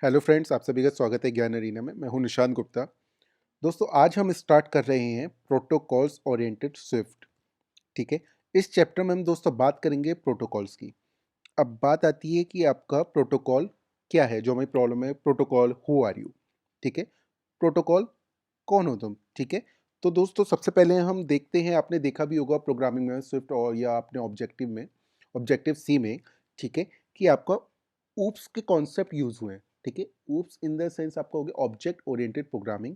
Hello friends, आप सभी का स्वागत है ज्ञान अरीना में। मैं हूं निशांत गुप्ता। दोस्तों, आज हम स्टार्ट कर रहे हैं प्रोटोकॉल्स ओरिएंटेड स्विफ्ट। ठीक है। इस चैप्टर में हम दोस्तों बात करेंगे प्रोटोकॉल्स की। अब बात आती है कि आपका प्रोटोकॉल क्या है। जो हमें प्रॉब्लम है, प्रोटोकॉल हु आर यू। ठीक है। प्रोटोकॉल कौन हो तुम। ठीक है। तो दोस्तों, सबसे पहले हम देखते हैं, आपने देखा भी होगा प्रोग्रामिंग में स्विफ्ट और या आपने ऑब्जेक्टिव में, ऑब्जेक्टिव सी में। ठीक है। कि आपका ऊप्स के कॉन्सेप्ट यूज हुए हैं। ठीक है। ऊप्स इन द सेंस आपका हो गया ऑब्जेक्ट ओरिएंटेड प्रोग्रामिंग।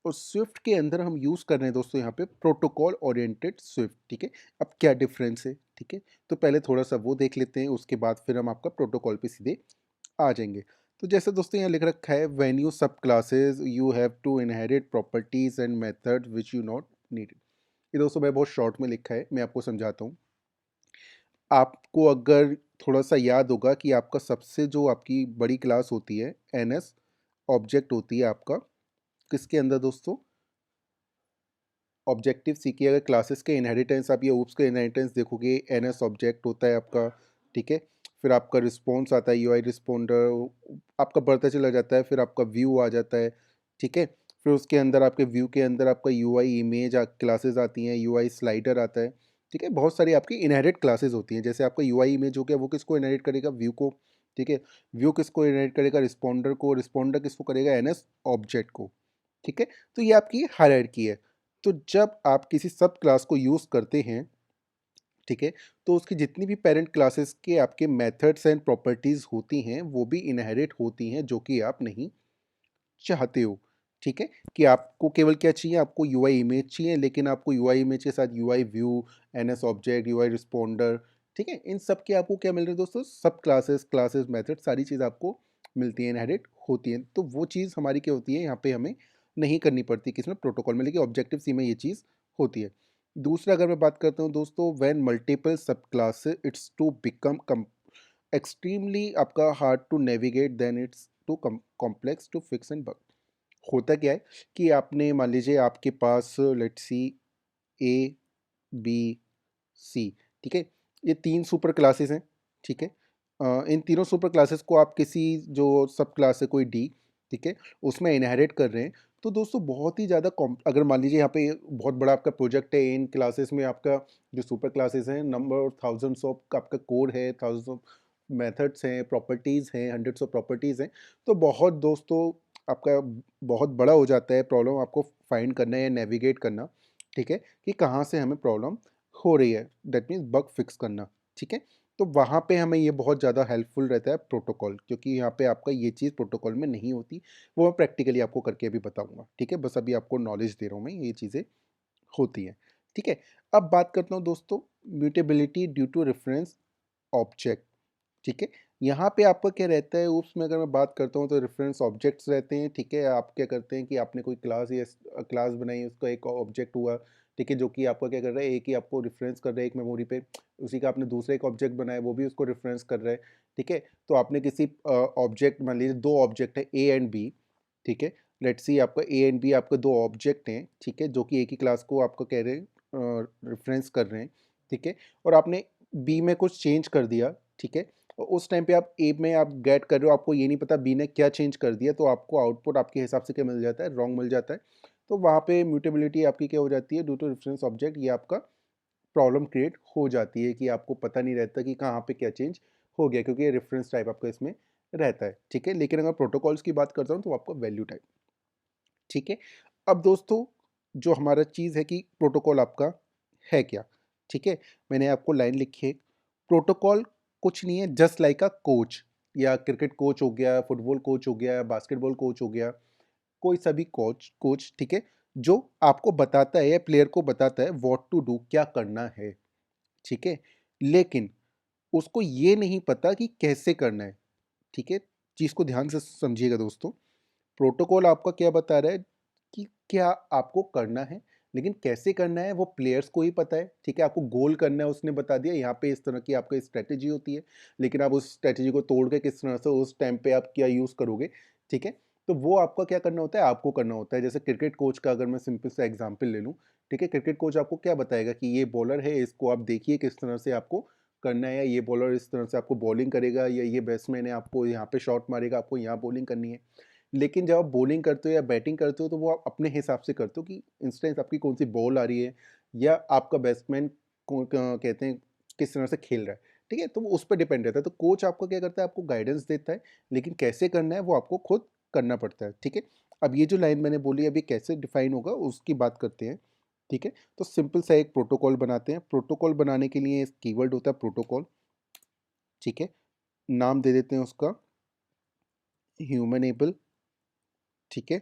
और स्विफ्ट के अंदर हम यूज कर रहे हैं दोस्तों यहाँ पे प्रोटोकॉल ओरिएंटेड स्विफ्ट। ठीक है। अब क्या डिफरेंस है। ठीक है। तो पहले थोड़ा सा वो देख लेते हैं, उसके बाद फिर हम आपका प्रोटोकॉल पे सीधे आ जाएंगे। तो जैसे दोस्तों यहाँ लिख रखा है, when you subclasses you have to inherit properties and method which you not needed. ये दोस्तों मैं बहुत शॉर्ट में लिखा है, मैं आपको समझाता हूँ। आपको अगर थोड़ा सा याद होगा कि आपका सबसे जो आपकी बड़ी क्लास होती है एनएस ऑब्जेक्ट होती है आपका किसके अंदर दोस्तों, ऑब्जेक्टिव सी की अगर क्लासेस के इनहेरिटेंस आप ये ऊप्स के इनहेरिटेंस देखोगे, एनएस ऑब्जेक्ट होता है आपका। ठीक है। फिर आपका रिस्पॉन्स आता है, यूआई रिस्पॉन्डर आपका बढ़ता चला जाता है, फिर आपका व्यू आ जाता है। ठीक है। फिर उसके अंदर आपके व्यू के अंदर आपका यूआई इमेज क्लासेस आती हैं, यूआई स्लाइडर आता है। ठीक है। बहुत सारी आपकी इनहेरिट क्लासेस होती हैं। जैसे आपका यूआई इमेज हो गया, वो किसको इनहेरिट करेगा, व्यू को। ठीक है। व्यू किसको इनहेरिट करेगा, रिस्पॉन्डर को। रिस्पॉन्डर किसको करेगा, एनएस ऑब्जेक्ट को। ठीक है। तो ये आपकी हायरार्की है। तो जब आप किसी सब क्लास को यूज़ करते हैं, ठीक है, तो उसकी जितनी भी पेरेंट क्लासेस के आपके मेथड्स एंड प्रॉपर्टीज़ होती हैं वो भी इनहेरिट होती हैं, जो कि आप नहीं चाहते हो। ठीक है। कि आपको केवल क्या चाहिए, आपको यूआई इमेज चाहिए, लेकिन आपको यूआई इमेज के साथ UI view, NS object, UI responder. ठीक है। इन सब के आपको क्या मिल रहे हैं दोस्तों, सब क्लासेस क्लासेस मेथड सारी चीज़ आपको मिलती है, इनहेरिट होती हैं। तो वो चीज़ हमारी क्या होती है, यहाँ पे हमें नहीं करनी पड़ती किसमें, प्रोटोकॉल में। लेकिन ऑब्जेक्टिव सी में ये चीज़ होती है। दूसरा अगर मैं बात करता हूँ दोस्तों, when multiple subclasses it's to become extremely आपका hard to navigate, then it's too complex to fix and bug. होता क्या है कि आपने मान लीजिए आपके पास let's see A B C. ठीक है। ये तीन सुपर क्लासेस हैं। ठीक है। इन तीनों सुपर क्लासेस को आप किसी जो सब क्लास है कोई डी, ठीक है, उसमें इनहेरिट कर रहे हैं। तो दोस्तों बहुत ही ज़्यादा अगर मान लीजिए यहाँ पे बहुत बड़ा आपका प्रोजेक्ट है, इन क्लासेस में आपका जो सुपर क्लासेस हैं, नंबर थाउजेंड्स ऑफ आपका कोड है, थाउजेंड्स ऑफ मेथड्स हैं, प्रॉपर्टीज़ हैं, हंड्रेड्स ऑफ प्रॉपर्टीज़ हैं। तो बहुत दोस्तों आपका बहुत बड़ा हो जाता है प्रॉब्लम आपको फाइंड करना या नेविगेट करना। ठीक है। कि कहाँ से हमें प्रॉब्लम हो रही है, दैट मीन्स बग फिक्स करना। ठीक है। तो वहाँ पे हमें ये बहुत ज़्यादा हेल्पफुल रहता है प्रोटोकॉल, क्योंकि यहाँ पे आपका ये चीज़ प्रोटोकॉल में नहीं होती। वो मैं प्रैक्टिकली आपको करके भी बताऊंगा। ठीक है। बस अभी आपको नॉलेज दे रहा हूँ मैं, ये चीज़ें होती हैं। ठीक है। अब बात करता हूँ दोस्तों, mutability due to reference object. ठीक है। यहाँ पे आपका क्या रहता है, उसमें अगर मैं बात करता हूँ तो रेफरेंस ऑब्जेक्ट्स रहते हैं। ठीक है। आप क्या करते हैं कि आपने कोई क्लास या क्लास बनाई, उसका एक ऑब्जेक्ट हुआ। ठीक है। जो कि आपका क्या कर रहा है, एक ही आपको रेफरेंस कर रहा है एक मेमोरी पे। उसी का आपने दूसरा एक ऑब्जेक्ट बनाया, वो भी उसको रेफरेंस कर रहा है। ठीक है। तो आपने किसी ऑब्जेक्ट, मान लीजिए दो ऑब्जेक्ट है ए एंड बी। ठीक है। लेट्स सी आपका ए एंड बी आपके दो ऑब्जेक्ट हैं। ठीक है। जो कि एक ही क्लास को आपको कह रहे हैं, रेफरेंस कर रहे हैं। ठीक है। और आपने बी में कुछ चेंज कर दिया। ठीक है। और उस टाइम पे आप ए में आप गेट कर रहे हो, आपको ये नहीं पता बी ने क्या चेंज कर दिया, तो आपको आउटपुट आपके हिसाब से क्या मिल जाता है, रॉन्ग मिल जाता है। तो वहाँ पे म्यूटेबिलिटी आपकी क्या हो जाती है, ड्यू टू रेफरेंस ऑब्जेक्ट, ये आपका प्रॉब्लम क्रिएट हो जाती है कि आपको पता नहीं रहता कि कहाँ पे क्या चेंज हो गया, क्योंकि ये रेफरेंस टाइप आपका इसमें रहता है। ठीक है। लेकिन अगर प्रोटोकॉल्स की बात करता हूँ तो आपका वैल्यू टाइप। ठीक है। अब दोस्तों, जो हमारा चीज़ है कि प्रोटोकॉल आपका है क्या। ठीक है। मैंने आपको लाइन लिखी है, प्रोटोकॉल कुछ नहीं है, जस्ट लाइक अ कोच। या क्रिकेट कोच हो गया, फुटबॉल कोच हो गया, बास्केटबॉल कोच हो गया, कोई सा भी कोच कोच। ठीक है। जो आपको बताता है या प्लेयर को बताता है व्हाट टू डू, क्या करना है। ठीक है। लेकिन उसको ये नहीं पता कि कैसे करना है। ठीक है। चीज़ को ध्यान से समझिएगा दोस्तों। प्रोटोकॉल आपका क्या बता रहा है कि क्या आपको करना है, लेकिन कैसे करना है वो प्लेयर्स को ही पता है। ठीक है। आपको गोल करना है, उसने बता दिया, यहाँ पे इस तरह की आपका स्ट्रेटेजी होती है, लेकिन आप उस स्ट्रेटेजी को तोड़ के किस तरह से उस टाइम पे आप क्या यूज़ करोगे। ठीक है। तो वो आपका क्या करना होता है, आपको करना होता है। जैसे क्रिकेट कोच का अगर मैं सिंपल सा एग्जाम्पल ले लूँ, ठीक है, क्रिकेट कोच आपको क्या बताएगा कि ये बॉलर है, इसको आप देखिए किस तरह से आपको करना है, या ये बॉलर इस तरह से आपको बॉलिंग करेगा, या ये बैट्समैन है आपको यहाँ पे शॉट मारेगा, आपको यहाँ बॉलिंग करनी है। लेकिन जब आप बॉलिंग करते हो या बैटिंग करते हो तो वो आप अपने हिसाब से करते हो कि इंस्टेंस आपकी कौन सी बॉल आ रही है, या आपका बैट्समैन कहते हैं किस तरह से खेल रहा है, ठीक है। तो वो उस पर डिपेंड रहता है। तो कोच आपको क्या करता है, आपको गाइडेंस देता है, लेकिन कैसे करना है वो आपको खुद करना पड़ता है, ठीक है। अब ये जो लाइन मैंने बोली अभी कैसे डिफाइन होगा उसकी बात करते हैं, ठीक है। तो सिंपल सा एक प्रोटोकॉल बनाते हैं। प्रोटोकॉल बनाने के लिए कीवर्ड होता है प्रोटोकॉल, ठीक है। नाम दे देते हैं उसका ह्यूमनेबल, ठीक है।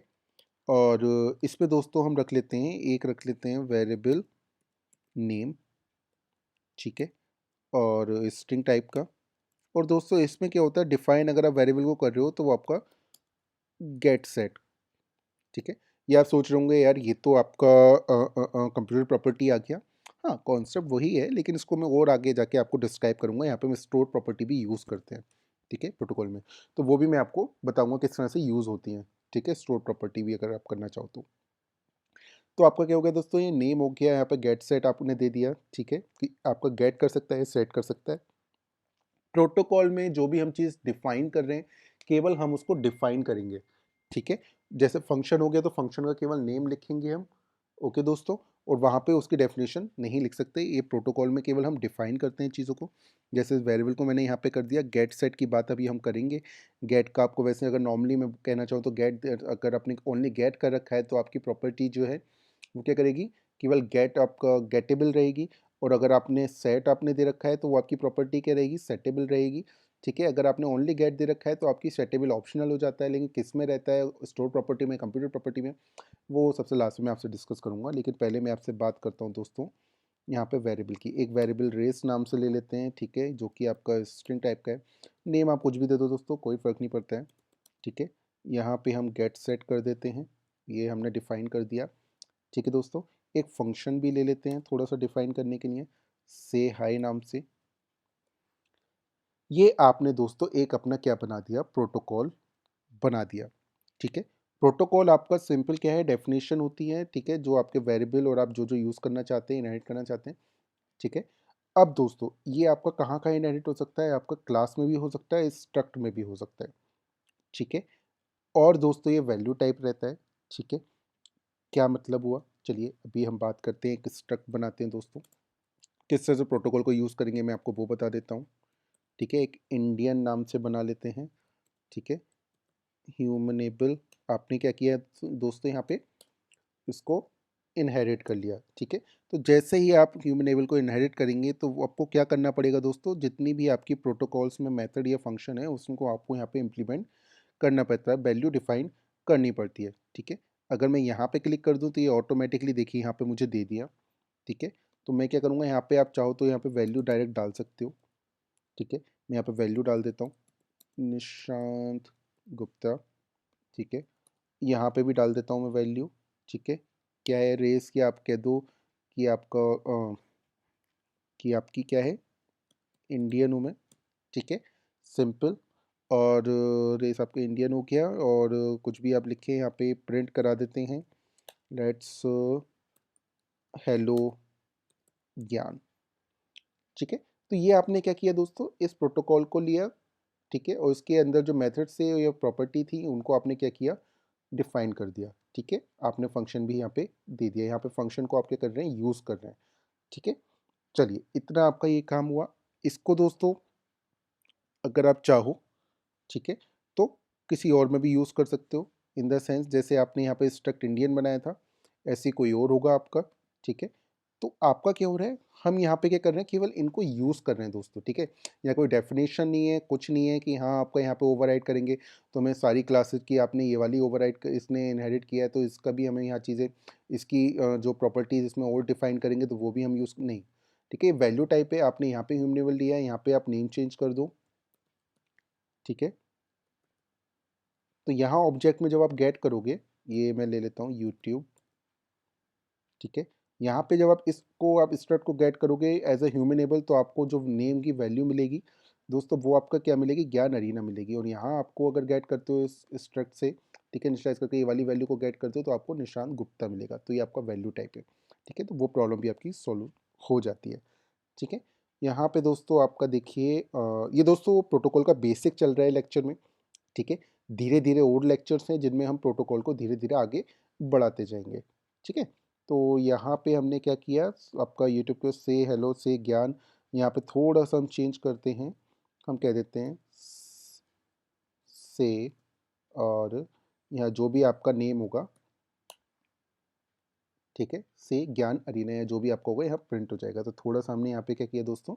और इसमें दोस्तों हम रख लेते हैं, एक रख लेते हैं वेरिएबल नेम, ठीक है, और स्ट्रिंग टाइप का। और दोस्तों इसमें क्या होता है, डिफाइन अगर आप वेरिएबल को कर रहे हो तो वो आपका गेट सेट, ठीक है। ये आप सोच रहे होंगे यार ये तो आपका कंप्यूटर प्रॉपर्टी आ गया। हाँ, कॉन्सेप्ट वही है, लेकिन इसको मैं और आगे जाके आपको डिस्क्राइब करूंगा। यहाँ पे मैं स्टोर प्रॉपर्टी भी यूज़ करते हैं, ठीक है, प्रोटोकॉल में। तो वो भी मैं आपको बताऊंगा किस तरह से यूज़ होती हैं, ठीक है, स्टोर प्रॉपर्टी भी अगर आप करना चाहो तो आपका क्या हो गया दोस्तों, ये नेम हो गया, यहाँ पे गेट सेट आपने दे दिया, ठीक है, कि आपका गेट कर सकता है, सेट कर सकता है। प्रोटोकॉल में जो भी हम चीज़ डिफाइन कर रहे हैं केवल हम उसको डिफाइन करेंगे, ठीक है। जैसे फंक्शन हो गया तो फंक्शन का केवल नेम लिखेंगे हम, ओके दोस्तों, और वहाँ पे उसकी डेफिनेशन नहीं लिख सकते। ये प्रोटोकॉल में केवल हम डिफाइन करते हैं चीज़ों को। जैसे वेरिएबल को मैंने यहाँ पे कर दिया। गेट सेट की बात अभी हम करेंगे। गेट का आपको वैसे अगर नॉर्मली मैं कहना चाहूँ तो गेट, अगर आपने ओनली गेट कर रखा है तो आपकी प्रॉपर्टी जो है वो क्या करेगी, केवल गेट आपका गेटेबल रहेगी। और अगर आपने सेट आपने दे रखा है तो वो आपकी प्रॉपर्टी क्या रहेगी, सेटेबल रहेगी, ठीक है। अगर आपने ओनली गेट दे रखा है तो आपकी सेटेबल ऑप्शनल हो जाता है। लेकिन किस में रहता है, स्टोर प्रॉपर्टी में, कंप्यूटर प्रॉपर्टी में, वो सबसे लास्ट में आपसे डिस्कस करूंगा। लेकिन पहले मैं आपसे बात करता हूँ दोस्तों यहाँ पे वेरिएबल की। एक वेरिएबल रेस नाम से ले लेते हैं, ठीक है, जो कि आपका स्ट्रिंग टाइप का है। नेम आप कुछ भी दे दो दोस्तों, कोई फ़र्क नहीं पड़ता है, ठीक है। यहाँ पे हम गेट सेट कर देते हैं, ये हमने डिफाइन कर दिया, ठीक है दोस्तों। एक फंक्शन भी ले लेते हैं थोड़ा सा डिफाइन करने के लिए, से हाई नाम से। ये आपने दोस्तों एक अपना क्या बना दिया, प्रोटोकॉल बना दिया, ठीक है। प्रोटोकॉल आपका सिंपल क्या है, डेफिनेशन होती है, ठीक है, जो आपके वेरिएबल और आप जो जो यूज़ करना चाहते हैं, इनहेरिट करना चाहते हैं, ठीक है। अब दोस्तों ये आपका कहाँ कहाँ इनहेरिट हो सकता है, आपका क्लास में भी हो सकता है, स्ट्रक्ट में भी हो सकता है, ठीक है। और दोस्तों ये वैल्यू टाइप रहता है, ठीक है। क्या मतलब हुआ, चलिए अभी हम बात करते हैं, एक स्ट्रक्ट बनाते हैं दोस्तों। किस तरह से प्रोटोकॉल को यूज़ करेंगे मैं आपको वो बता देता हूँ, ठीक है। एक इंडियन नाम से बना लेते हैं, ठीक है। ह्यूमनेबल, आपने क्या किया दोस्तों, यहाँ पे इसको इनहेरिट कर लिया, ठीक है। तो जैसे ही आप ह्यूमनेबल को इनहेरिट करेंगे तो आपको क्या करना पड़ेगा दोस्तों, जितनी भी आपकी प्रोटोकॉल्स में मेथड या फंक्शन है उसको आपको यहाँ पे इम्प्लीमेंट करना पड़ता है, वैल्यू डिफाइन करनी पड़ती है, ठीक है। अगर मैं यहाँ पे क्लिक कर दूँ तो ये ऑटोमेटिकली देखिए यहाँ पे मुझे दे दिया, ठीक है। तो मैं क्या करूँगा, यहाँ पे आप चाहो तो यहाँ पे वैल्यू डायरेक्ट डाल सकते हो, ठीक है। मैं यहाँ पे वैल्यू डाल देता हूँ, निशांत गुप्ता, ठीक है। यहाँ पे भी डाल देता हूँ मैं वैल्यू, ठीक है। क्या है, रेस की आप कह दो कि आपका कि आपकी क्या है, इंडियन हूँ मैं, ठीक है, सिंपल। और रेस आपका इंडियन हो गया, और कुछ भी आप लिखे यहाँ पे प्रिंट करा देते हैं, लेट्स हेलो ज्ञान, ठीक है। तो ये आपने क्या किया दोस्तों, इस प्रोटोकॉल को लिया, ठीक है, और इसके अंदर जो मेथड से या प्रॉपर्टी थी उनको आपने क्या किया, डिफाइन कर दिया, ठीक है। आपने फंक्शन भी यहाँ पे दे दिया, यहाँ पे फंक्शन को आप क्या कर रहे हैं, यूज़ कर रहे हैं, ठीक है। चलिए इतना आपका ये काम हुआ। इसको दोस्तों अगर आप चाहो, ठीक है, तो किसी और में भी यूज़ कर सकते हो। इन द सेंस जैसे आपने यहाँ पे स्ट्रक्ट इंडियन बनाया था, ऐसे कोई और होगा आपका, ठीक है। तो आपका क्या हो रहा है, हम यहाँ पे क्या कर रहे हैं, केवल इनको यूज़ कर रहे हैं दोस्तों, ठीक है। यहाँ कोई डेफिनेशन नहीं है, कुछ नहीं है कि हाँ आपका यहाँ पे ओवरराइड करेंगे तो हमें सारी क्लासेस की, आपने ये वाली ओवरराइड इसने इनहेरिट किया है तो इसका भी हमें यहाँ चीज़ें, इसकी जो प्रॉपर्टीज इसमें और डिफाइन करेंगे तो वो भी हम यूज़ नहीं, ठीक है। वैल्यू टाइप है, आपने यहाँ पे ह्यूमनेबल लिया है, यहाँ पे आप नेम चेंज कर दो, ठीक है। तो यहाँ ऑब्जेक्ट में जब आप गेट करोगे, ये मैं ले लेता हूँ यूट्यूब, ठीक है। यहाँ पे जब आप इसको आप स्ट्रक्ट को गेट करोगे एज ए ह्यूमनेबल तो आपको जो नेम की वैल्यू मिलेगी दोस्तों वो आपका क्या मिलेगी, ज्ञान अरीना मिलेगी। और यहाँ आपको अगर गेट करते हो इस स्ट्रक्ट से, ठीक है, इनिशियलाइज करके ये वाली वैल्यू को गेट करते हो तो आपको निशांत गुप्ता मिलेगा। तो ये आपका वैल्यू टाइप है, ठीक है। तो वो प्रॉब्लम भी आपकी सॉल्व हो जाती है, ठीक है। यहाँ पे दोस्तों आपका देखिए ये दोस्तों प्रोटोकॉल का बेसिक चल रहा है लेक्चर में, ठीक है। धीरे धीरे और लेक्चर्स हैं जिनमें हम प्रोटोकॉल को धीरे धीरे आगे बढ़ाते जाएंगे, ठीक है। तो यहाँ पे हमने क्या किया, आपका यूट्यूब पे से हेलो से ज्ञान, यहाँ पे थोड़ा सा हम चेंज करते हैं, हम कह देते हैं से, और यहाँ जो भी आपका नेम होगा, ठीक है, से ज्ञान अरीना या जो भी आपका होगा यहाँ प्रिंट हो जाएगा। तो थोड़ा सा हमने यहाँ पे क्या किया दोस्तों,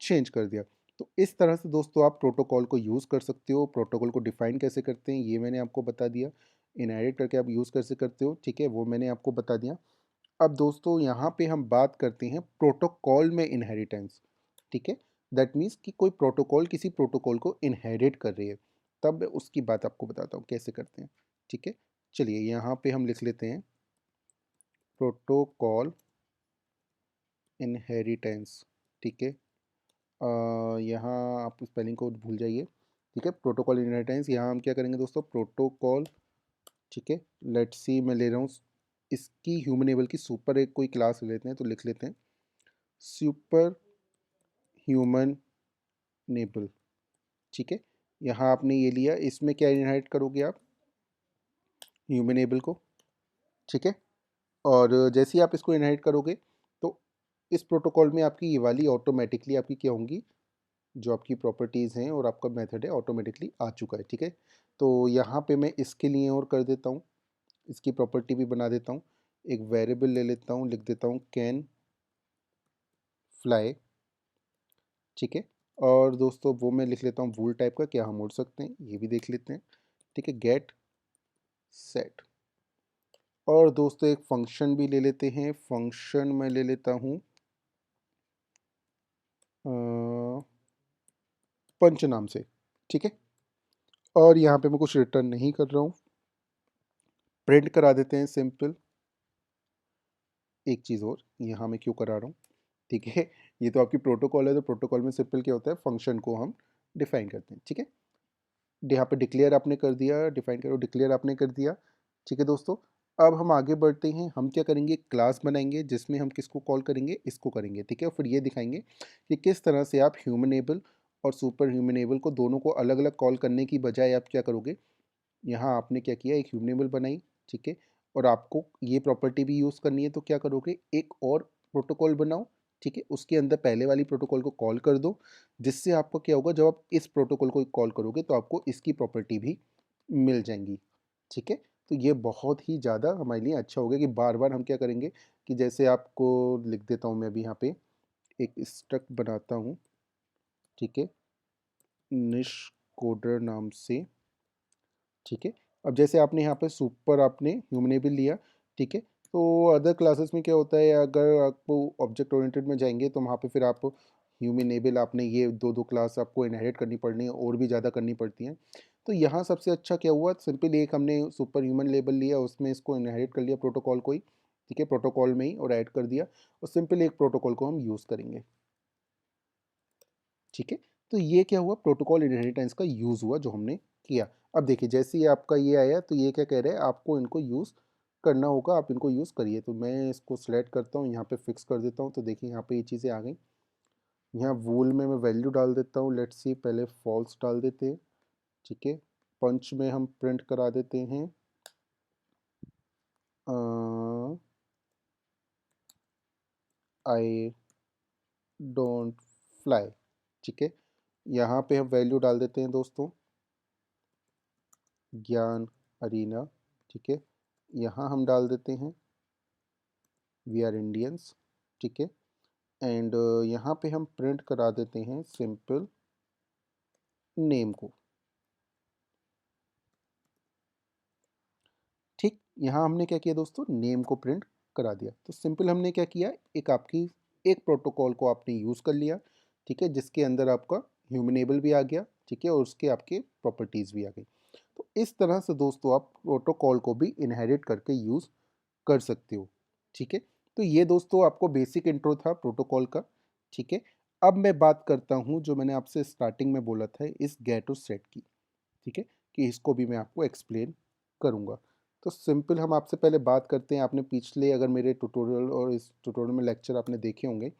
चेंज कर दिया। तो इस तरह से दोस्तों आप प्रोटोकॉल को यूज़ कर सकते हो। प्रोटोकॉल को डिफ़ाइन कैसे करते हैं ये मैंने आपको बता दिया, इनहेरिट करके आप यूज़ कैसे करते हो, ठीक है, वो मैंने आपको बता दिया। अब दोस्तों यहाँ पे हम बात करते हैं प्रोटोकॉल में इनहेरिटेंस, ठीक है। दैट मीन्स कि कोई प्रोटोकॉल किसी प्रोटोकॉल को इनहेरिट कर रही है, तब मैं उसकी बात आपको बताता हूँ कैसे करते हैं, ठीक है। चलिए यहाँ पे हम लिख लेते हैं प्रोटोकॉल इनहेरिटेंस, ठीक है। यहाँ आप स्पेलिंग को भूल जाइए, ठीक है। प्रोटोकॉल इनहेरिटेंस, यहाँ हम क्या करेंगे दोस्तों, प्रोटोकॉल, ठीक है। लेट्स सी मैं ले रहा हूँ इसकी ह्यूमनेबल की सुपर एक कोई क्लास ले लेते हैं, तो लिख लेते हैं सुपर ह्यूमन नेबल, ठीक है। यहाँ आपने ये लिया, इसमें क्या इनहेरिट करोगे आप, ह्यूमनेबल को, ठीक है। और जैसे ही आप इसको इनहेरिट करोगे तो इस प्रोटोकॉल में आपकी ये वाली ऑटोमेटिकली आपकी क्या होंगी, जो आपकी प्रॉपर्टीज़ हैं और आपका मेथड है ऑटोमेटिकली आ चुका है, ठीक है। तो यहाँ पे मैं इसके लिए और कर देता हूँ, इसकी प्रॉपर्टी भी बना देता हूँ, एक वेरिएबल ले लेता हूँ, लिख देता हूँ कैन फ्लाई, ठीक है। और दोस्तों वो मैं लिख लेता हूँ वूल टाइप का, क्या हम उड़ सकते हैं ये भी देख लेते हैं, ठीक है, गेट सेट। और दोस्तों एक फंक्शन भी ले लेते हैं, फंक्शन मैं ले लेता हूँ पंच नाम से, ठीक है। और यहाँ पे मैं कुछ रिटर्न नहीं कर रहा हूँ, प्रिंट करा देते हैं सिंपल। एक चीज़ और यहाँ मैं क्यों करा रहा हूँ, ठीक है, ये तो आपकी प्रोटोकॉल है, तो प्रोटोकॉल में सिंपल क्या होता है, फंक्शन को हम डिफाइन करते हैं, ठीक है। यहाँ पे डिक्लेयर आपने कर दिया, डिफाइन करो, डिक्लेयर आपने कर दिया, ठीक है दोस्तों। अब हम आगे बढ़ते हैं, हम क्या करेंगे, क्लास बनाएंगे जिसमें हम किसको कॉल करेंगे, इसको करेंगे, ठीक है। फिर ये दिखाएंगे कि किस तरह से आप ह्यूमनेबल और सुपर ह्यूमनेबल को दोनों को अलग अलग कॉल करने की बजाय आप क्या करोगे, यहाँ आपने क्या किया, एक ह्यूमनेबल बनाई, ठीक है। और आपको ये प्रॉपर्टी भी यूज़ करनी है, तो क्या करोगे, एक और प्रोटोकॉल बनाओ, ठीक है, उसके अंदर पहले वाली प्रोटोकॉल को कॉल कर दो, जिससे आपको क्या होगा, जब आप इस प्रोटोकॉल को कॉल करोगे तो आपको इसकी प्रॉपर्टी भी मिल जाएंगी, ठीक है। तो ये बहुत ही ज़्यादा हमारे लिए अच्छा होगा कि बार बार हम क्या करेंगे, कि जैसे आपको लिख देता हूँ मैं अभी यहाँ पे एक स्ट्रक्ट बनाता हूँ, ठीक है, निश कोडर नाम से, ठीक है। अब जैसे आपने यहाँ पे सुपर आपने ह्यूमनेबल लिया, ठीक है। तो अदर क्लासेस में क्या होता है, अगर आपको ऑब्जेक्ट ओरिएंटेड में जाएंगे तो वहाँ पे फिर आप ह्यूमनेबल आपने ये दो दो क्लास आपको इनहेरिट करनी पड़नी है और भी ज़्यादा करनी पड़ती हैं। तो यहाँ सबसे अच्छा क्या हुआ, सिंपल एक हमने सुपर ह्यूमन लेबल लिया, उसमें इसको इनहेरिट कर लिया प्रोटोकॉल को ही, ठीक है, प्रोटोकॉल में ही, और ऐड कर दिया, और सिंपल एक प्रोटोकॉल को हम यूज़ करेंगे, ठीक है। तो ये क्या हुआ, प्रोटोकॉल इनहेरिटेंस का यूज़ हुआ जो हमने किया। अब देखिए जैसे ही आपका ये आया तो ये क्या कह रहा है, आपको इनको यूज़ करना होगा, आप इनको यूज़ करिए। तो मैं इसको सेलेक्ट करता हूँ, यहाँ पे फिक्स कर देता हूँ, तो देखिए यहाँ पे ये चीज़ें आ गई। यहाँ वूल में मैं वैल्यू डाल देता हूँ, लेट्स सी पहले फॉल्स डाल देते हैं, ठीक है। पंच में हम प्रिंट करा देते हैं आई डोंट फ्लाई, ठीक है। यहाँ पे हम वैल्यू डाल देते हैं दोस्तों ज्ञान अरीना, ठीक है। यहाँ हम डाल देते हैं वी आर इंडियंस, ठीक है। एंड यहाँ पे हम प्रिंट करा देते हैं सिंपल नेम को, ठीक। यहाँ हमने क्या किया दोस्तों, नेम को प्रिंट करा दिया। तो सिंपल हमने क्या किया, एक आपकी एक प्रोटोकॉल को आपने यूज़ कर लिया, ठीक है, जिसके अंदर आपका ह्यूमनेबल भी आ गया, ठीक है, और उसके आपके प्रॉपर्टीज़ भी आ गई। तो इस तरह से दोस्तों आप प्रोटोकॉल को भी इनहेरिट करके यूज़ कर सकते हो, ठीक है। तो ये दोस्तों आपको बेसिक इंट्रो था प्रोटोकॉल का, ठीक है। अब मैं बात करता हूँ जो मैंने आपसे स्टार्टिंग में बोला था इस गेट और सेट की, ठीक है, कि इसको भी मैं आपको एक्सप्लेन करूँगा। तो सिंपल हम आपसे पहले बात करते हैं, आपने पिछले अगर मेरे ट्यूटोरियल और इस ट्यूटोरियल में लेक्चर आपने देखे होंगे,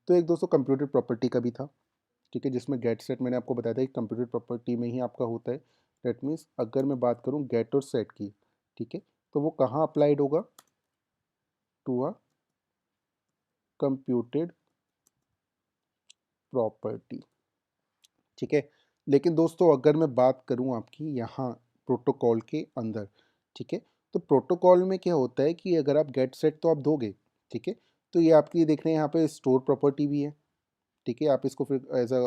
तो एक दोस्तों कंप्यूटर प्रॉपर्टी का भी था, ठीक है, जिसमें गेट सेट मैंने आपको बताया था कि कंप्यूटर प्रॉपर्टी में ही आपका होता है। दैट मीन्स अगर मैं बात करूँ गेट और सेट की, ठीक है, तो वो कहाँ अप्लाइड होगा, टू अ कंप्यूटेड प्रॉपर्टी, ठीक है। लेकिन दोस्तों अगर मैं बात करूं आपकी यहाँ प्रोटोकॉल के अंदर, ठीक है, तो प्रोटोकॉल में क्या होता है कि अगर आप गेट सेट तो आप दोगे, ठीक है, तो ये आपकी देख रहे हैं यहाँ पे स्टोर प्रॉपर्टी भी है, ठीक है। आप इसको फिर as a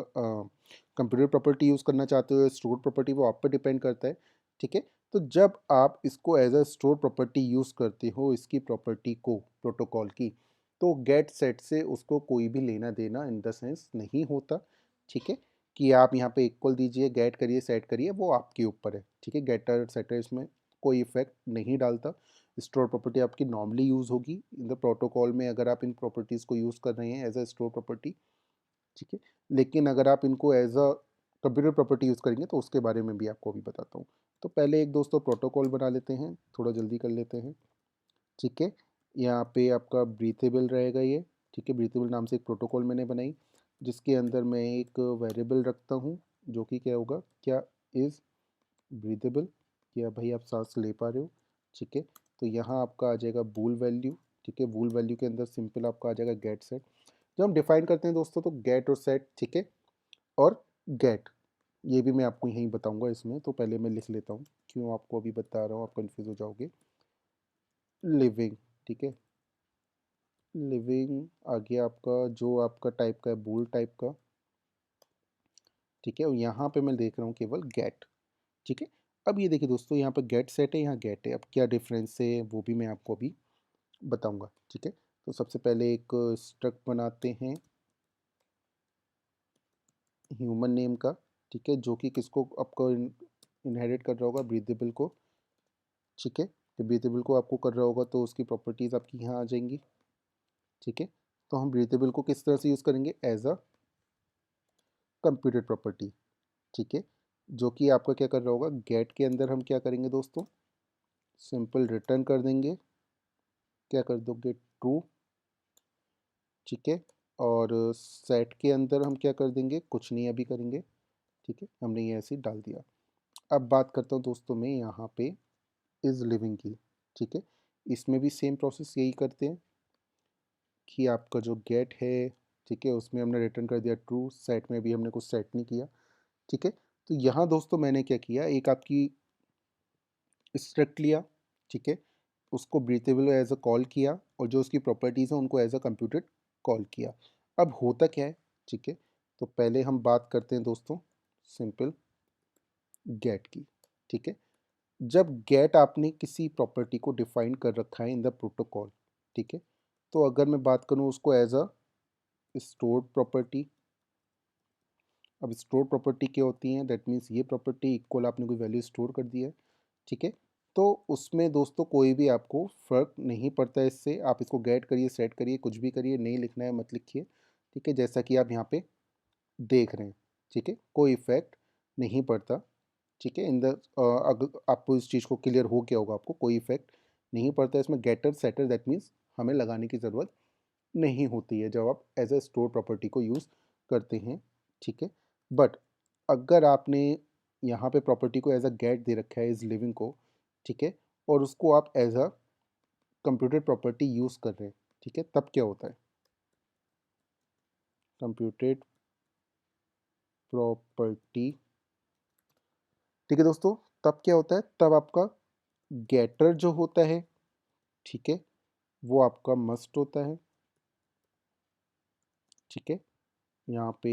computer property use करना चाहते हो, स्टोर प्रॉपर्टी, वो आप पर डिपेंड करता है, ठीक है। तो जब आप इसको as a store property use करते हो इसकी प्रॉपर्टी को प्रोटोकॉल की, तो गेट सेट से उसको कोई भी लेना देना इन द सेंस नहीं होता, ठीक है, कि आप यहाँ पे इक्वल दीजिए, गेट करिए, सेट करिए, वो आपके ऊपर है, ठीक है। गेटर सेटर इसमें कोई इफेक्ट नहीं डालता। स्टोर प्रॉपर्टी आपकी नॉर्मली यूज़ होगी इन द प्रोटोकॉल में अगर आप इन प्रॉपर्टीज़ को यूज़ कर रहे हैं एज अ स्टोर प्रॉपर्टी, ठीक है। लेकिन अगर आप इनको as a computer property use करेंगे तो उसके बारे में भी आपको अभी बताता हूँ। तो पहले एक दोस्तों प्रोटोकॉल बना लेते हैं, थोड़ा जल्दी कर लेते हैं, ठीक है। यहाँ पे आपका ब्रीथेबल रहेगा ये, ठीक है। ब्रीथेबल नाम से एक प्रोटोकॉल मैंने बनाई जिसके अंदर मैं एक वेरिएबल रखता हूँ जो कि क्या होगा, क्या इज़ ब्रीथेबल, क्या भाई आप सांस ले पा रहे हो, ठीक है। तो यहाँ आपका आ जाएगा बूल वैल्यू, ठीक है। बूल वैल्यू के अंदर सिंपल आपका आ जाएगा गेट सेट। जब हम डिफाइन करते हैं दोस्तों तो गेट और सेट, ठीक है, और गेट ये भी मैं आपको यहीं बताऊंगा इसमें, तो पहले मैं लिख लेता हूँ, क्यों आपको अभी बता रहा हूँ, आप कंफ्यूज हो जाओगे। लिविंग, ठीक है, लिविंग आ गया आपका, जो आपका टाइप का है बूल टाइप का, ठीक है। और यहाँ पे मैं देख रहा हूँ केवल गेट, ठीक है। अब ये देखिए दोस्तों यहाँ पे गेट सेट है, यहाँ गेट है, अब क्या डिफरेंस है वो भी मैं आपको अभी बताऊंगा, ठीक है। तो सबसे पहले एक स्ट्रक्ट बनाते हैं ह्यूमन नेम का, ठीक है, जो कि किसको आपको इनहेरिट कर रहा होगा, ब्रीदेबल को, ठीक है। तो ब्रीदेबल को आपको कर रहा होगा तो उसकी प्रॉपर्टीज़ आपकी यहाँ आ जाएंगी, ठीक है। तो हम ब्रीदेबल को किस तरह से यूज़ करेंगे, एज अ कंप्यूटेड प्रॉपर्टी, ठीक है, जो कि आपका क्या कर रहा होगा, गेट के अंदर हम क्या करेंगे दोस्तों, सिंपल रिटर्न कर देंगे, क्या कर दोगे, ट्रू, ठीक है। और सेट के अंदर हम क्या कर देंगे, कुछ नहीं अभी करेंगे, ठीक है, हमने ये ऐसे ही डाल दिया। अब बात करता हूँ दोस्तों मैं यहाँ पे इज़ लिविंग की, ठीक है। इसमें भी सेम प्रोसेस यही करते हैं कि आपका जो गेट है, ठीक है, उसमें हमने रिटर्न कर दिया ट्रू, सेट में भी हमने कुछ सेट नहीं किया, ठीक है। तो यहाँ दोस्तों मैंने क्या किया, एक आपकी स्ट्रक्ट लिया, ठीक है, उसको ब्रीथेबल एज अ कॉल किया और जो उसकी प्रॉपर्टीज़ हैं उनको एज अ कंप्यूटेड कॉल किया। अब होता क्या है, ठीक है, तो पहले हम बात करते हैं दोस्तों सिंपल गेट की, ठीक है। जब गेट आपने किसी प्रॉपर्टी को डिफाइन कर रखा है इन द प्रोटोकॉल, ठीक है, तो अगर मैं बात करूँ उसको एज अ स्टोर्ड प्रॉपर्टी, अब स्टोर प्रॉपर्टी क्या होती है, दैट मीन्स ये प्रॉपर्टी इक्वल आपने कोई वैल्यू स्टोर कर दी है, ठीक है। तो उसमें दोस्तों कोई भी आपको फ़र्क नहीं पड़ता है इससे, आप इसको गेट करिए, सेट करिए, कुछ भी करिए, नहीं लिखना है मत लिखिए, ठीक है, जैसा कि आप यहाँ पे देख रहे हैं, ठीक है, कोई इफेक्ट नहीं पड़ता, ठीक है। इन द अगर आपको इस चीज़ को क्लियर हो गया होगा, आपको कोई इफेक्ट नहीं पड़ता इसमें गेटर सेटर, दैट मीन्स हमें लगाने की ज़रूरत नहीं होती है जब आप एज ए स्टोर प्रॉपर्टी को यूज़ करते हैं, ठीक है। बट अगर आपने यहाँ पे प्रॉपर्टी को एज अ गेट दे रखा है इस लिविंग को, ठीक है, और उसको आप as a computer property use कर रहे हैं, ठीक है, तब क्या होता है, कंप्यूटेड प्रॉपर्टी, ठीक है दोस्तों, तब क्या होता है, तब आपका गेटर जो होता है, ठीक है, वो आपका मस्ट होता है, ठीक है, यहाँ पे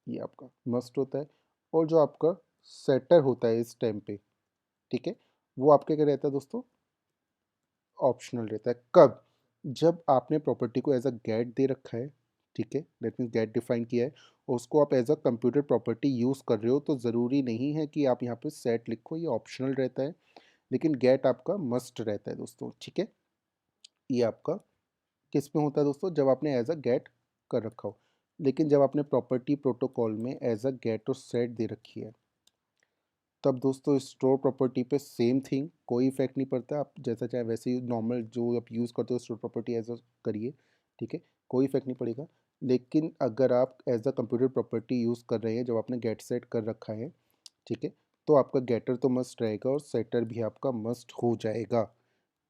ये आपका मस्ट होता है, और जो आपका सेटर होता है इस टाइम पे, ठीक है, वो आपके क्या रहता है दोस्तों, ऑप्शनल रहता है। कब, जब आपने प्रॉपर्टी को एज अ गेट दे रखा है, ठीक है, दैट मीन्स गेट डिफाइन किया है और उसको आप as a computer property use कर रहे हो, तो ज़रूरी नहीं है कि आप यहाँ पे सेट लिखो, ये ऑप्शनल रहता है, लेकिन गेट आपका मस्ट रहता है दोस्तों, ठीक है। ये आपका किस में होता है दोस्तों, जब आपने एज अ गेट कर रखा हो। लेकिन जब आपने प्रॉपर्टी प्रोटोकॉल में एज अ गेट और सेट दे रखी है, तब दोस्तों स्टोर प्रॉपर्टी पे सेम थिंग, कोई इफेक्ट नहीं पड़ता, आप जैसा चाहे वैसे ही नॉर्मल जो आप यूज़ करते हो स्टोर प्रॉपर्टी एज अ करिए, ठीक है। कोई इफ़ेक्ट नहीं पड़ेगा। लेकिन अगर आप as a computer property use कर रहे हैं, जब आपने गेट सेट कर रखा है, ठीक है? तो आपका गेटर तो मस्ट रहेगा और सेटर भी आपका मस्ट हो जाएगा,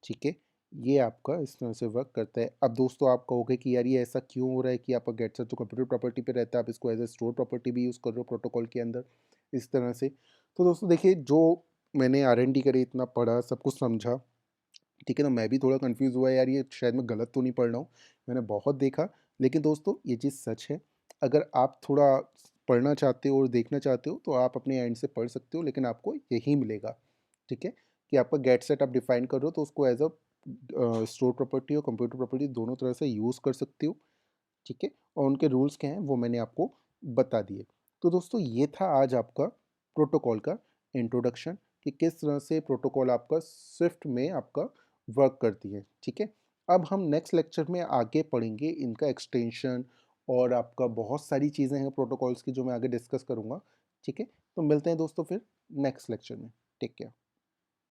ठीक है? ये आपका इस तरह से वर्क करता है। अब दोस्तों आप कहोगे कि यार ये ऐसा क्यों हो रहा है कि आपका गेट सेट तो कंप्यूटर प्रॉपर्टी पे रहता है, आप इसको एज़ अ स्टोर प्रॉपर्टी भी यूज़ कर रहे हो प्रोटोकॉल के अंदर, इस तरह से। तो दोस्तों देखिए, जो मैंने R&D करी, इतना पढ़ा, सब कुछ समझा, ठीक है ना, मैं भी थोड़ा कंफ्यूज हुआ यार, ये शायद मैं गलत तो नहीं पढ़ रहा हूँ। मैंने बहुत देखा, लेकिन दोस्तों ये चीज़ सच है। अगर आप थोड़ा पढ़ना चाहते हो और देखना चाहते हो तो आप अपने एंड से पढ़ सकते हो, लेकिन आपको यही मिलेगा, ठीक है? कि आपका गेट सेट आप डिफाइन कर रहे हो तो उसको एज अ स्टोर प्रॉपर्टी और कंप्यूटर प्रॉपर्टी दोनों तरह से यूज़ कर सकते हो, ठीक है? और उनके रूल्स क्या हैं वो मैंने आपको बता दिए। तो दोस्तों ये था आज आपका प्रोटोकॉल का इंट्रोडक्शन, कि किस तरह से प्रोटोकॉल आपका स्विफ्ट में आपका वर्क करती है, ठीक है? अब हम नेक्स्ट लेक्चर में आगे पढ़ेंगे इनका एक्सटेंशन, और आपका बहुत सारी चीज़ें हैं प्रोटोकॉल्स की जो मैं आगे डिस्कस करूँगा, ठीक है? तो मिलते हैं दोस्तों फिर नेक्स्ट लेक्चर में। Take care.